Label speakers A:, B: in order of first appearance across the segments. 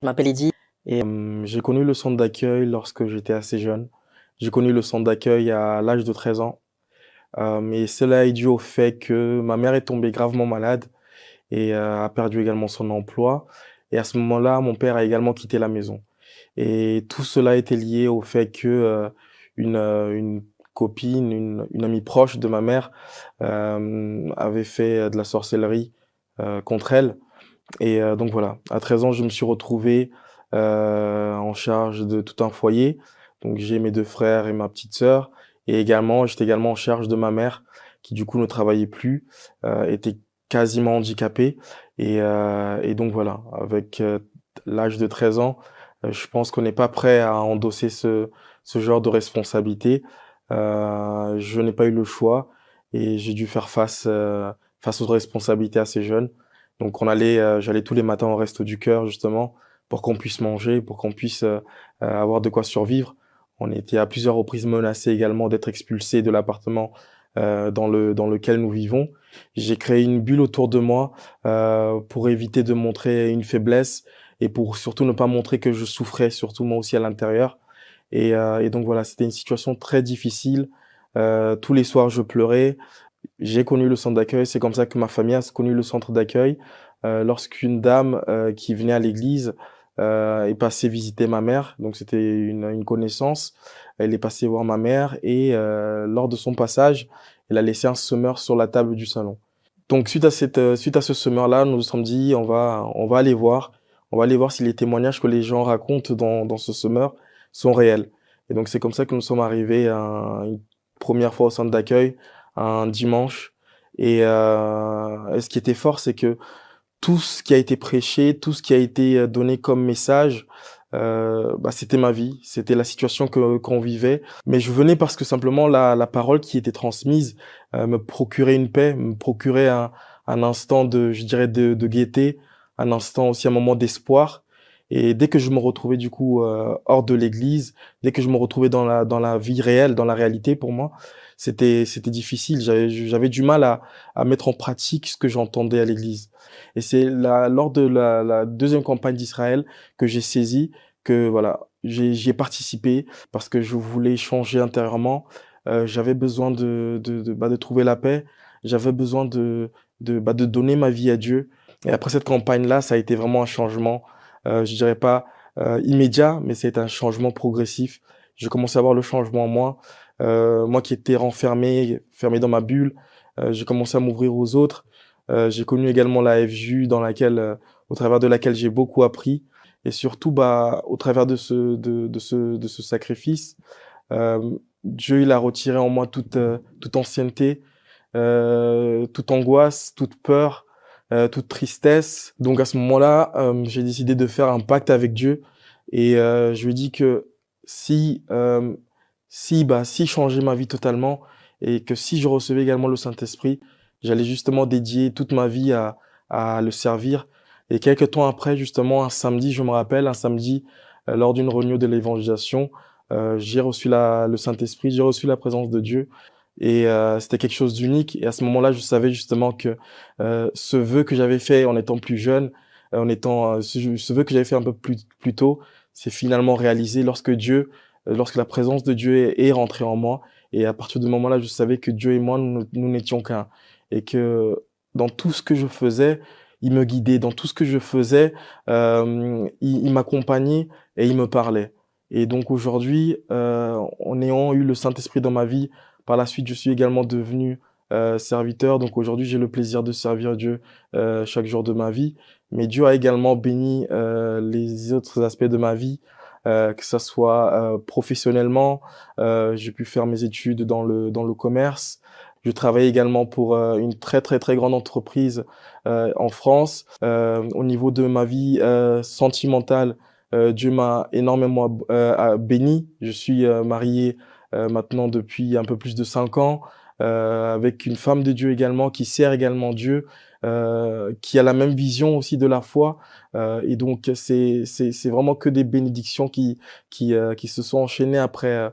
A: Je m'appelle Eddy et
B: J'ai connu le centre d'accueil lorsque j'étais assez jeune. J'ai connu le centre d'accueil à l'âge de 13 ans. Et cela est dû au fait que ma mère est tombée gravement malade et a perdu également son emploi. Et à ce moment-là, mon père a également quitté la maison. Et tout cela était lié au fait que une copine, une amie proche de ma mère avait fait de la sorcellerie contre elle. Et donc voilà, à 13 ans, je me suis retrouvé en charge de tout un foyer. Donc j'ai mes deux frères et ma petite sœur. Et également, j'étais également en charge de ma mère, qui du coup ne travaillait plus, était quasiment handicapée. Et donc voilà, avec l'âge de 13 ans, je pense qu'on n'est pas prêt à endosser ce genre de responsabilité. Je n'ai pas eu le choix et j'ai dû faire face aux responsabilités assez jeunes. Donc j'allais tous les matins au Resto du Cœur justement pour qu'on puisse manger, pour qu'on puisse avoir de quoi survivre. On était à plusieurs reprises menacés également d'être expulsés de l'appartement dans lequel nous vivons. J'ai créé une bulle autour de moi pour éviter de montrer une faiblesse et pour surtout ne pas montrer que je souffrais, surtout moi aussi à l'intérieur. Et donc voilà, c'était une situation très difficile. Tous les soirs, je pleurais. J'ai connu le centre d'accueil, c'est comme ça que ma famille a connu le centre d'accueil. Lorsqu'une dame qui venait à l'église est passée visiter ma mère, donc c'était une connaissance, elle est passée voir ma mère et lors de son passage, elle a laissé un semeur sur la table du salon. Donc suite à ce semeur-là, nous nous sommes dit on va aller voir, on va aller voir si les témoignages que les gens racontent dans ce semeur sont réels. Et donc c'est comme ça que nous sommes arrivés une première fois au centre d'accueil un dimanche. Et ce qui était fort, c'est que tout ce qui a été prêché, tout ce qui a été donné comme message, bah, c'était ma vie, c'était la situation que qu'on vivait. Mais je venais parce que simplement la parole qui était transmise me procurait une paix, me procurait un instant je dirais, de gaieté, un instant aussi, un moment d'espoir. Et dès que je me retrouvais du coup hors de l'église, dès que je me retrouvais dans la vie réelle, dans la réalité pour moi, c'était difficile. J'avais du mal à mettre en pratique ce que j'entendais à l'église. Et c'est lors de la deuxième campagne d'Israël que j'ai saisi que voilà, j'y ai participé parce que je voulais changer intérieurement. J'avais besoin de trouver la paix. J'avais besoin de donner ma vie à Dieu. Et après cette campagne-là, ça a été vraiment un changement, je dirais pas immédiat, mais c'est un changement progressif. Je commençais à voir le changement en moi. Moi qui étais fermé dans ma bulle, j'ai commencé à m'ouvrir aux autres. J'ai connu également la FJU au travers de laquelle j'ai beaucoup appris. Et surtout, bah, au travers de ce sacrifice, Dieu, il a retiré en moi toute ancienneté, toute angoisse, toute peur, toute tristesse. Donc à ce moment-là, j'ai décidé de faire un pacte avec Dieu. Et je lui ai dit que si, euh, si je changeais ma vie totalement et que si je recevais également le Saint-Esprit, j'allais justement dédier toute ma vie à le servir. Et quelques temps après, justement, un samedi, je me rappelle, un samedi, lors d'une réunion de l'évangélisation, j'ai reçu le Saint-Esprit, j'ai reçu la présence de Dieu. Et c'était quelque chose d'unique. Et à ce moment-là, je savais justement que ce vœu que j'avais fait en étant plus jeune, ce vœu que j'avais fait un peu plus tôt, c'est finalement réalisé lorsque la présence de Dieu est rentrée en moi. Et à partir du moment-là, je savais que Dieu et moi, nous n'étions qu'un. Et que dans tout ce que je faisais, il me guidait. Dans tout ce que je faisais, il m'accompagnait et il me parlait. Et donc aujourd'hui, en ayant eu le Saint-Esprit dans ma vie, par la suite, je suis également devenu serviteur. Donc aujourd'hui, j'ai le plaisir de servir Dieu chaque jour de ma vie. Mais Dieu a également béni les autres aspects de ma vie, que ça soit professionnellement. J'ai pu faire mes études dans le commerce. Je travaille également pour une très très très grande entreprise en France. Au niveau de ma vie sentimentale, Dieu m'a énormément béni. Je suis marié maintenant depuis un peu plus de 5 ans, avec une femme de Dieu également qui sert également Dieu, qui a la même vision aussi de la foi. Et donc c'est vraiment que des bénédictions qui se sont enchaînées après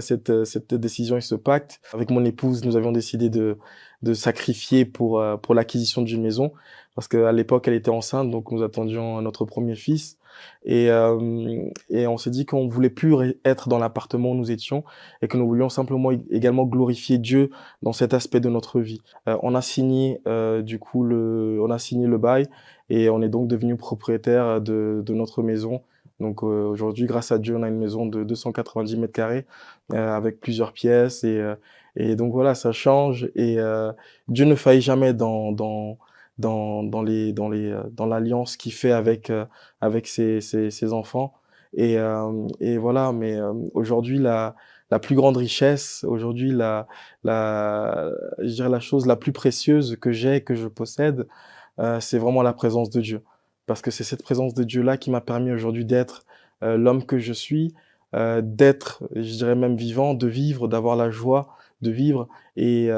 B: cette décision et ce pacte. Avec mon épouse, nous avions décidé de sacrifier pour l'acquisition d'une maison parce qu'à l'époque elle était enceinte, donc nous attendions notre premier fils. Et on s'est dit qu'on voulait plus être dans l'appartement où nous étions et que nous voulions simplement également glorifier Dieu dans cet aspect de notre vie. On a signé on a signé le bail et on est donc devenu propriétaire de notre maison. Donc aujourd'hui, grâce à Dieu, on a une maison de 290 mètres carrés avec plusieurs pièces et donc voilà, ça change et Dieu ne faillit jamais dans l'alliance qu'il fait avec ses enfants et voilà. Mais aujourd'hui, la plus grande richesse, aujourd'hui je dirais la chose la plus précieuse que j'ai, que je possède, c'est vraiment la présence de Dieu. Parce que c'est cette présence de Dieu-là qui m'a permis aujourd'hui d'être l'homme que je suis, d'être, je dirais même vivant, de vivre, d'avoir la joie de vivre. Et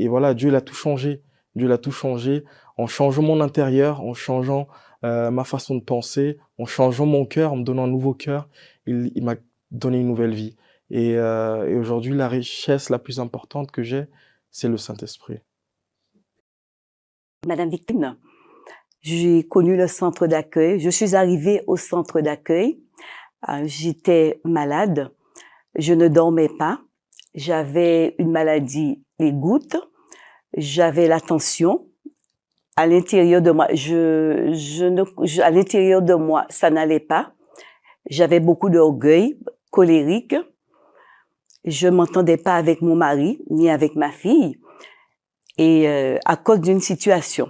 B: voilà, Dieu l'a tout changé. Dieu l'a tout changé en changeant mon intérieur, en changeant ma façon de penser, en changeant mon cœur, en me donnant un nouveau cœur. Il m'a donné une nouvelle vie. Et aujourd'hui, la richesse la plus importante que j'ai, c'est le Saint-Esprit.
A: Madame Victorine, j'ai connu le centre d'accueil. Je suis arrivée au centre d'accueil. J'étais malade. Je ne dormais pas. J'avais une maladie, les gouttes. J'avais la tension. À l'intérieur de moi, à l'intérieur de moi, ça n'allait pas. J'avais beaucoup d'orgueil, colérique. Je m'entendais pas avec mon mari, ni avec ma fille. Et à cause d'une situation.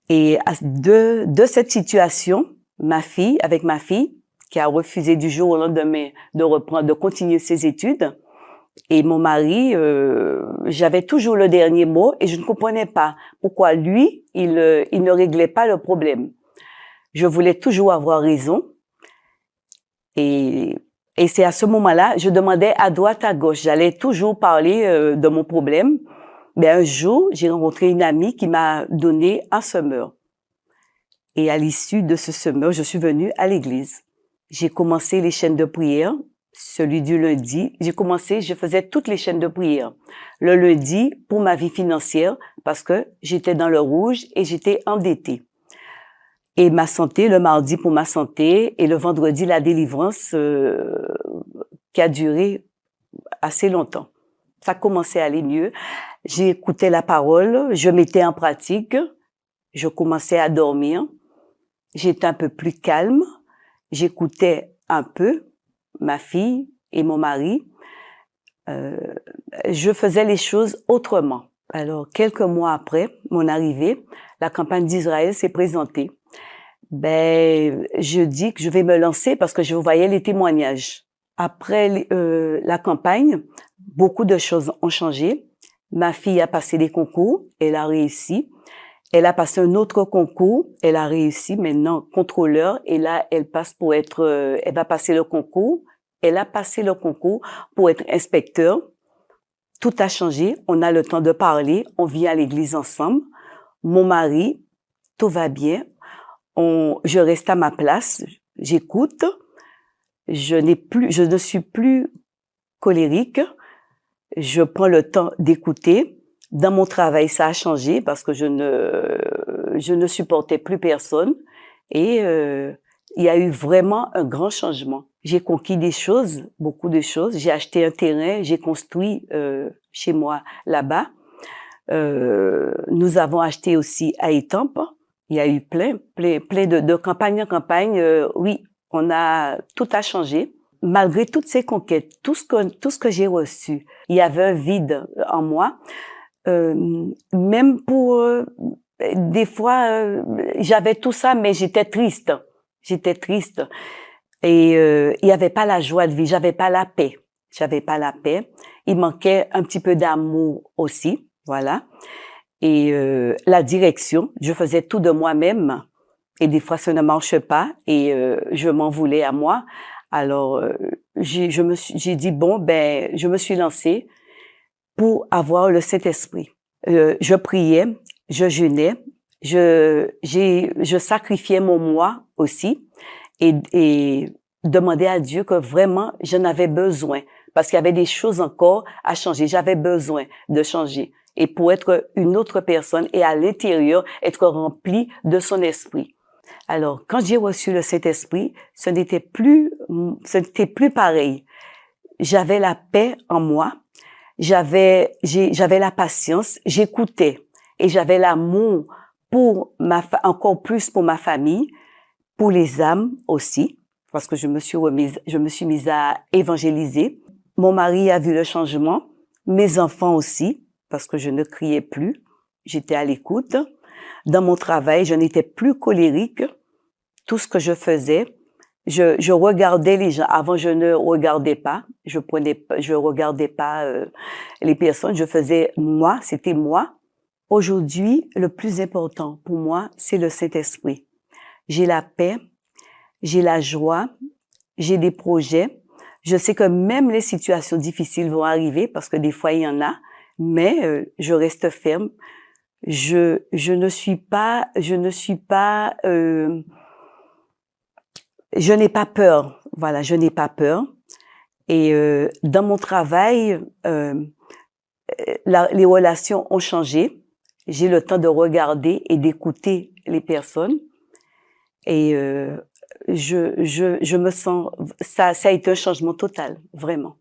A: Et de cette situation, avec ma fille, qui a refusé du jour au lendemain de continuer ses études, et mon mari, j'avais toujours le dernier mot et je ne comprenais pas pourquoi lui, il ne réglait pas le problème. Je voulais toujours avoir raison. Et c'est à ce moment-là, je demandais à droite, à gauche. J'allais toujours parler de mon problème. Mais un jour, j'ai rencontré une amie qui m'a donné un semeur. Et à l'issue de ce semeur, je suis venue à l'église. J'ai commencé les chaînes de prière, celui du lundi. Je faisais toutes les chaînes de prière. Le lundi, pour ma vie financière, parce que j'étais dans le rouge et j'étais endettée. Et ma santé, le mardi pour ma santé, et le vendredi, la délivrance, qui a duré assez longtemps. Ça commençait à aller mieux. J'écoutais la parole, je mettais en pratique, je commençais à dormir, j'étais un peu plus calme, j'écoutais un peu ma fille et mon mari, je faisais les choses autrement. Alors, quelques mois après mon arrivée, la campagne d'Israël s'est présentée. Je dis que je vais me lancer parce que je voyais les témoignages. Après la campagne, beaucoup de choses ont changé. Ma fille a passé des concours, elle a réussi. Elle a passé un autre concours, elle a réussi maintenant contrôleur et là elle va passer le concours. Elle a passé le concours pour être inspecteur. Tout a changé, on a le temps de parler, on vient à l'église ensemble. Mon mari, tout va bien. Je reste à ma place, j'écoute. Je ne suis plus colérique. Je prends le temps d'écouter. Dans mon travail, ça a changé parce que je ne supportais plus personne. Et il y a eu vraiment un grand changement. J'ai conquis des choses, beaucoup de choses. J'ai acheté un terrain, j'ai construit chez moi là-bas. Nous avons acheté aussi à Étampes. Il y a eu plein de campagne en campagne. Oui, tout a changé. Malgré toutes ces conquêtes, tout ce que j'ai reçu, il y avait un vide en moi. Même des fois, j'avais tout ça, mais j'étais triste. Et il y avait pas la joie de vivre, j'avais pas la paix. Il manquait un petit peu d'amour aussi, voilà. Et la direction, je faisais tout de moi-même. Et des fois, ça ne marche pas et je m'en voulais à moi. Alors, j'ai dit je me suis lancée pour avoir le Saint-Esprit. Je priais, je jeûnais, je sacrifiais mon moi aussi et demandais à Dieu que vraiment j'en avais besoin parce qu'il y avait des choses encore à changer. J'avais besoin de changer et pour être une autre personne et à l'intérieur être rempli de son esprit. Alors, quand j'ai reçu le Saint-Esprit, ce n'était plus pareil. J'avais la paix en moi, j'avais la patience, j'écoutais et j'avais l'amour pour encore plus pour ma famille, pour les âmes aussi, parce que je me suis mise à évangéliser. Mon mari a vu le changement, mes enfants aussi, parce que je ne criais plus, j'étais à l'écoute. Dans mon travail, je n'étais plus colérique. Tout ce que je faisais, je regardais les gens. Avant, je ne regardais pas. Je regardais pas les personnes. Je faisais moi, c'était moi. Aujourd'hui, le plus important pour moi, c'est le Saint-Esprit. J'ai la paix, j'ai la joie, j'ai des projets. Je sais que même les situations difficiles vont arriver parce que des fois il y en a, mais je reste ferme. Je n'ai pas peur. Voilà, je n'ai pas peur. Et dans mon travail, les relations ont changé. J'ai le temps de regarder et d'écouter les personnes. Et je me sens, ça a été un changement total, vraiment.